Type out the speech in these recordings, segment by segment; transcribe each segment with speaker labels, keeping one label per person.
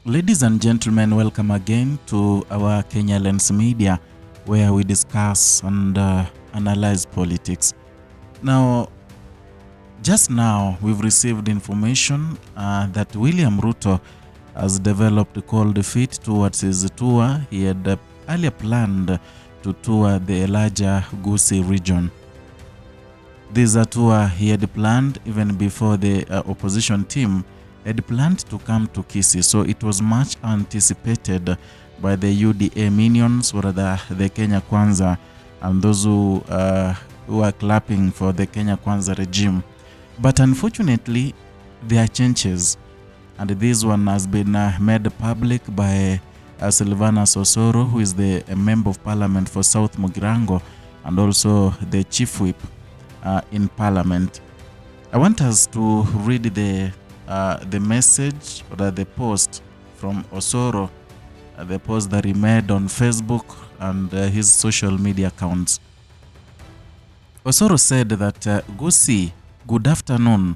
Speaker 1: Ladies and gentlemen, welcome again to our Kenya Lens Media, where we discuss and analyze politics. Now, just now, we've received information that William Ruto has developed a cold feet towards his tour. He had earlier planned to tour the larger Gusii region. This is a tour he had planned even before the opposition team had planned to come to Kisii, so it was much anticipated by the UDA minions, or the Kenya Kwanza, and those who are clapping for the Kenya Kwanza regime. But unfortunately, there are changes, and this one has been made public by Sylvanus Osoro, who is the Member of Parliament for South Mugirango and also the Chief Whip in Parliament. I want us to read the message, or the post from Osoro, the post that he made on Facebook and his social media accounts. Osoro said that Gusii, good afternoon.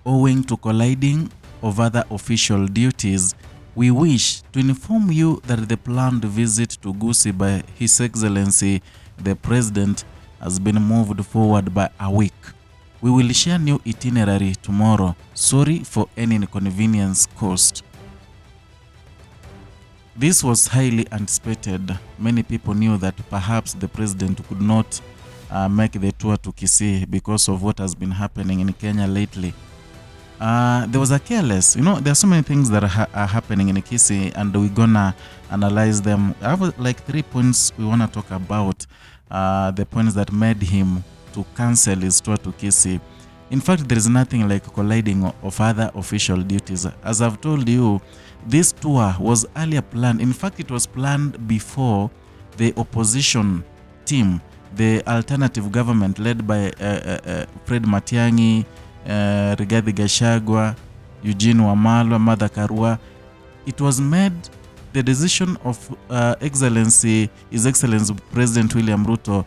Speaker 1: Owing to colliding of other official duties, we wish to inform you that the planned visit to Gusii by His Excellency the President has been moved forward by a week. We will share new itinerary tomorrow. Sorry for any inconvenience caused. This was highly anticipated. Many people knew that perhaps the president could not make the tour to Kisii because of what has been happening in Kenya lately. There was a careless, there are so many things that are happening in Kisii, and we're gonna analyze them. I have like 3 points we wanna talk about, the points that made him to cancel his tour to Kisii. In fact, there is nothing like colliding of other official duties. As I've told you, this tour was earlier planned. In fact, it was planned before the opposition team, the alternative government led by Fred Matiang'i, Rigathi Gachagua, Eugene Wamalwa, Martha Karua. It was made, the decision of His Excellency President William Ruto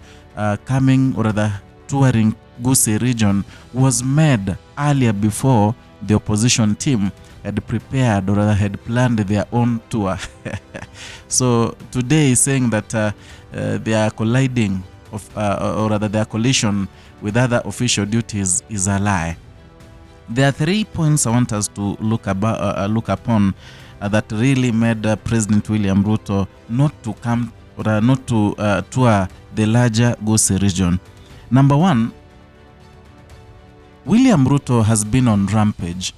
Speaker 1: coming, or rather touring Gusii region, was made earlier before the opposition team had prepared, or rather had planned their own tour. So today he's saying that they are colliding or rather their collision with other official duties is a lie. There are 3 points I want us to look upon that really made President William Ruto not to come, or not to tour the larger Gusii region. Number one, William Ruto has been on rampage.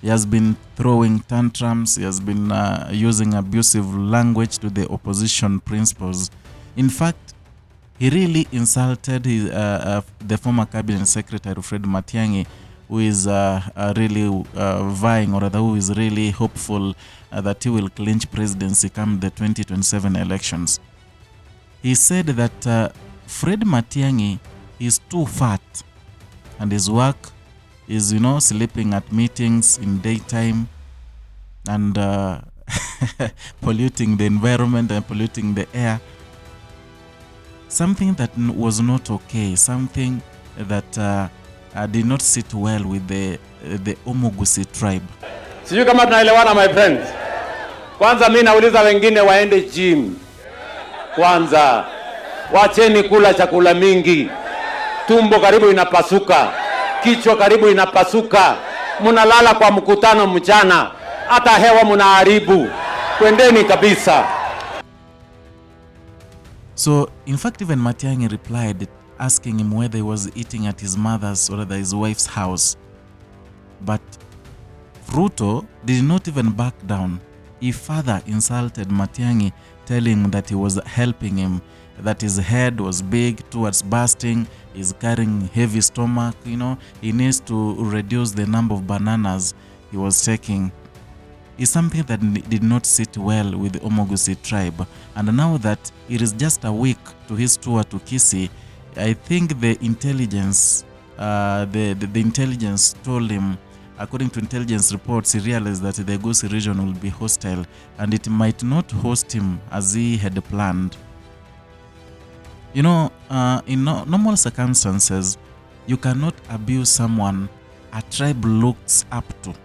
Speaker 1: He has been throwing tantrums. He has been using abusive language to the opposition principals. In fact, he really insulted the former cabinet secretary Fred Matiang'i, who is really vying, or rather who is really hopeful that he will clinch presidency come the 2027 elections. He said that Fred Matiang'i is too fat, and his work is, sleeping at meetings in daytime and polluting the environment and polluting the air. Something that was not okay, something that did not sit well with the Gusii tribe.
Speaker 2: Sijui kama tunaelewana my friends. Kwanza mimi nauliza wengine waende gym. Kwanza wacheni kula chakula mingi. Tumbo karibu inapasuka, kichwa karibu inapasuka. Munalala kwa mkutano mchana, hata hewa munaharibu. Kwendeni kabisa.
Speaker 1: So, in fact, even Matiang'i replied, asking him whether he was eating at his mother's or his wife's house. But Ruto did not even back down. He further insulted Matiang'i, telling him that he was helping him, that his head was big towards bursting, he's carrying heavy stomach, he needs to reduce the number of bananas he was taking. Is something that did not sit well with the Gusii tribe. And now that it is just a week to his tour to Kisii, I think the intelligence, the intelligence told him, according to intelligence reports, he realized that the Gusii region will be hostile, and it might not host him as he had planned. In normal circumstances, you cannot abuse someone a tribe looks up to.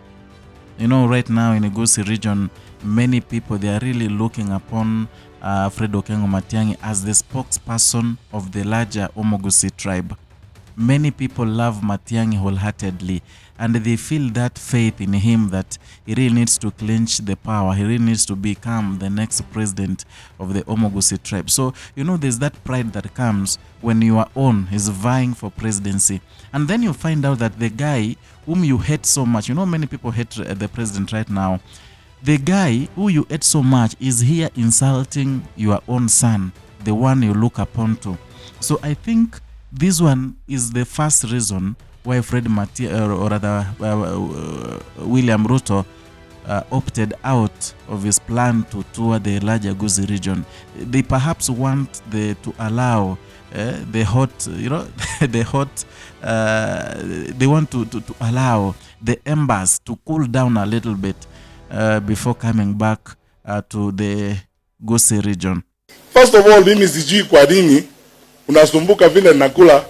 Speaker 1: You know, right now in the Gusii region, many people, they are really looking upon Fred Okengo Matiang'i as the spokesperson of the larger Gusii tribe. Many people love Matiang'i wholeheartedly, and they feel that faith in him that he really needs to clinch the power. He really needs to become the next president of the Gusii tribe. So, you know, there's that pride that comes when your own is vying for presidency. And then you find out that the guy whom you hate so much, you know, many people hate the president right now. The guy who you hate so much is here insulting your own son, the one you look upon to. So I think this one is the first reason why William Ruto opted out of his plan to tour the larger Gusii region. They perhaps want to allow the hot, you know, the hot, they want to allow the embers to cool down a little bit before coming back to the Gusii region.
Speaker 3: First of all, mimi sijui kwa nini unasumbuka vile nakula,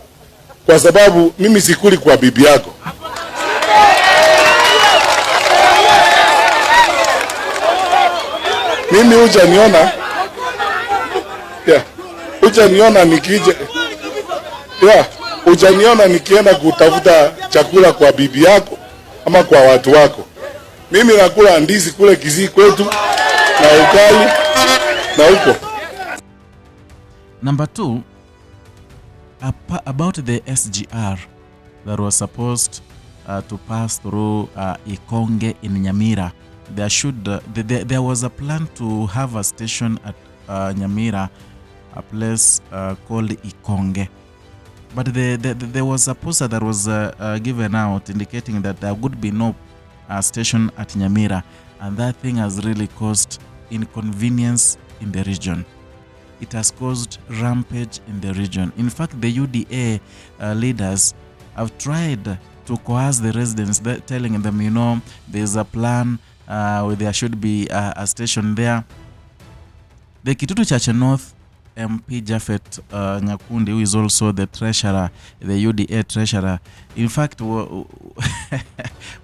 Speaker 3: kwa sababu mimi sikuli kwa bibi yako. Mimi hujaniona nikija. Hujaniona nikienda kutafuta chakula kwa bibi yako ama kwa watu wako. Mimi nakula ndizi kule Kisii kwetu na ugali na huko.
Speaker 1: Number 2, about the SGR that was supposed to pass through Ikonge in Nyamira. There was a plan to have a station at Nyamira, a place called Ikonge. But there was a poster that was given out indicating that there would be no station at Nyamira, and that thing has really caused inconvenience in the region. It has caused rampage in the region. In fact, the UDA leaders have tried to coerce the residents, telling them, you know, there's a plan where there should be a station there. The Kitutu Church North MP Japhet Nyakundi, who is also the treasurer, the UDA treasurer, in fact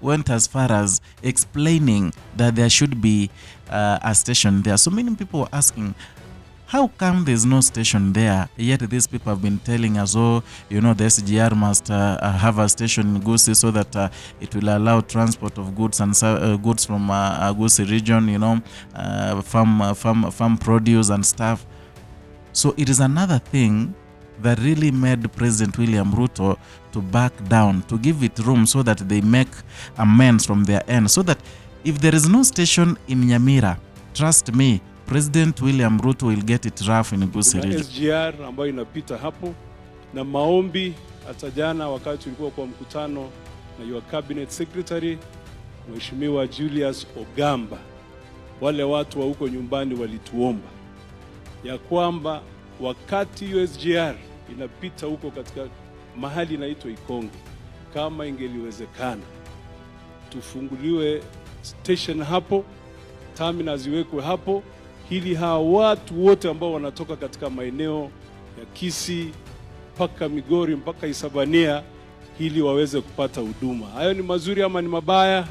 Speaker 1: went as far as explaining that there should be a station there. So many people were asking, how come there's no station there? Yet these people have been telling us, oh, you know, the SGR must have a station in Gusii so that it will allow transport of goods and goods from Gusii region, you know, farm produce and stuff. So it is another thing that really made President William Ruto to back down, to give it room so that they make amends from their end. So that if there is no station in Nyamira, trust me, President William Ruto will get it rough in Gusii region.
Speaker 4: SGR ambayo inapita hapo na maombi. Hata jana wakati tulikuwa kwa mkutano na your cabinet secretary Mheshimiwa Julius Ogamba, wale watu wa huko nyumbani walituomba ya kwamba wakati SGR inapita huko katika mahali inaitwa Ikonge, kama ingeliwezekana tufunguliwe station hapo, terminals ziwekwe hapo, ili hawa watu wote ambao wanatoka katika maeneo ya Kisii mpaka Migori mpaka Isabania ili waweze kupata huduma. Hayo ni mazuri ama ni mabaya?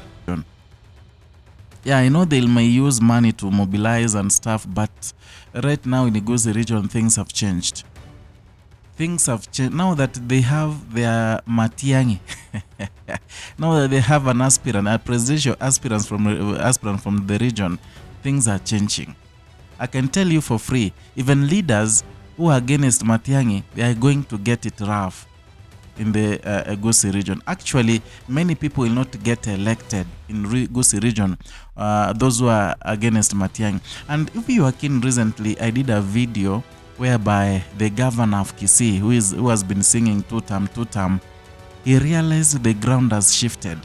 Speaker 1: Yeah, I know they may use money to mobilize and stuff, but right now in the Gusii region, things have changed. Things have changed now that they have their Matiang'i. Now that they have an aspirant, a presidential aspirant from the region, things are changing. I can tell you for free, even leaders who are against Matiang'i, they are going to get it rough in the Gusii region. Actually, many people will not get elected in Gusii region, those who are against Matiang'i. And if you are keen, recently I did a video whereby the governor of Kisii, who has been singing two-term, he realized the ground has shifted.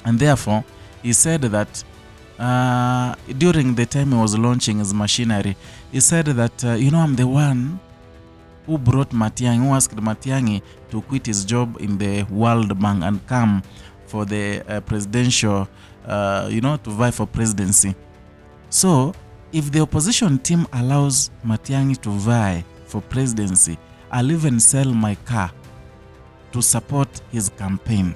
Speaker 1: And therefore, he said that during the time he was launching his machinery, he said that, you know, I'm the one who brought Matiang'i, who asked Matiang'i to quit his job in the World Bank and come for the presidential, you know, to vie for presidency. So, if the opposition team allows Matiang'i to vie for presidency, I'll even sell my car to support his campaign.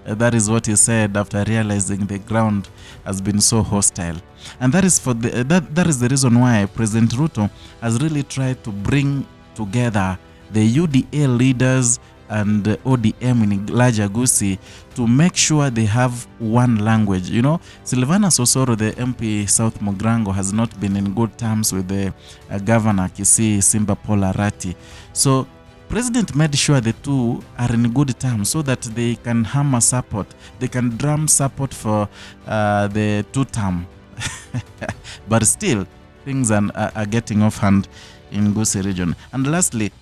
Speaker 1: That is what he said after realizing the ground has been so hostile. And that is that is the reason why President Ruto has really tried to bring together the UDA leaders and ODM in larger Gusii to make sure they have one language. You know, Sylvanus Osoro, the MP South Mogrango, has not been in good terms with the governor Kisii Simba Paul Arati. So President made sure the two are in good terms so that they can hammer support, they can drum support for the two-term. But still, things are getting off hand in Gusii region. And lastly,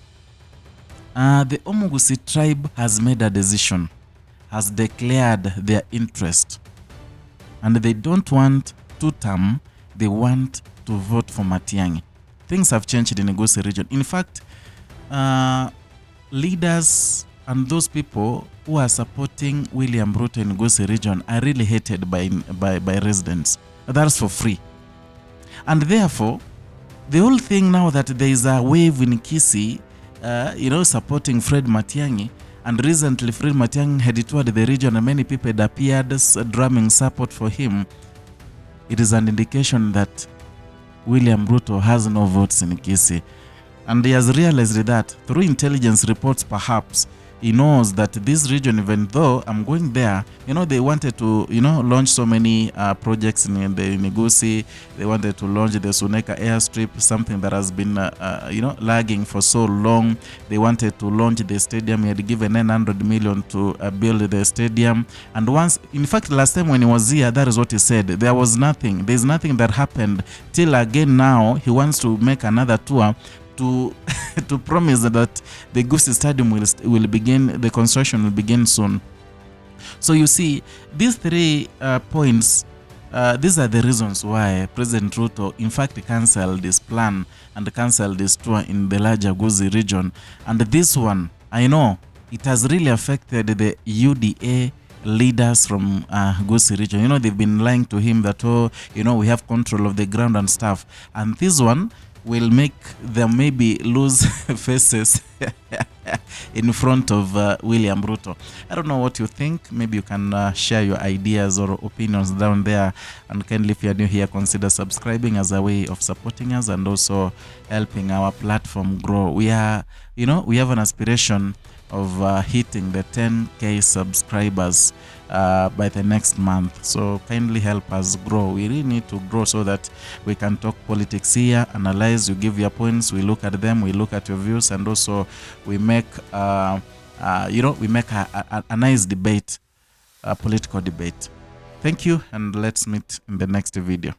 Speaker 1: the Gusii tribe has made a decision, has declared their interest, and they don't want two-term, they want to vote for Matiang'i. Things have changed in the Gusii region. In fact, leaders and those people who are supporting William Ruto in Gusii region are really hated by residents. That's for free. And therefore, the whole thing now that there is a wave in Kisii, supporting Fred Matiang'i, and recently Fred Matiang'i had toured the region and many people had appeared drumming support for him, it is an indication that William Ruto has no votes in Kisii. And he has realized that through intelligence reports, perhaps he knows that this region, even though I'm going there, they wanted to, launch so many projects in Gusii. They wanted to launch the Suneka airstrip, something that has been, lagging for so long. They wanted to launch the stadium. He had given 900 million to build the stadium. And once, in fact, last time when he was here, that is what he said. There was nothing. There's nothing that happened till again now he wants to make another tour to promise that the Gusii Stadium will begin, the construction will begin soon. So you see, these 3 points, these are the reasons why President Ruto in fact cancelled this plan and cancelled this tour in the larger Gusii region. And this one, I know, it has really affected the UDA leaders from Gusii region. They've been lying to him that, we have control of the ground and stuff. And this one will make them maybe lose faces in front of William Ruto. I don't know what you think. Maybe you can share your ideas or opinions down there. And kindly, if you are new here, consider subscribing as a way of supporting us and also helping our platform grow. We are, we have an aspiration of hitting the 10K subscribers by the next month. So kindly help us grow. We really need to grow so that we can talk politics here, analyze, you give your points, we look at them, we look at your views, and also we make we make a nice debate, a political debate. Thank you, and let's meet in the next video.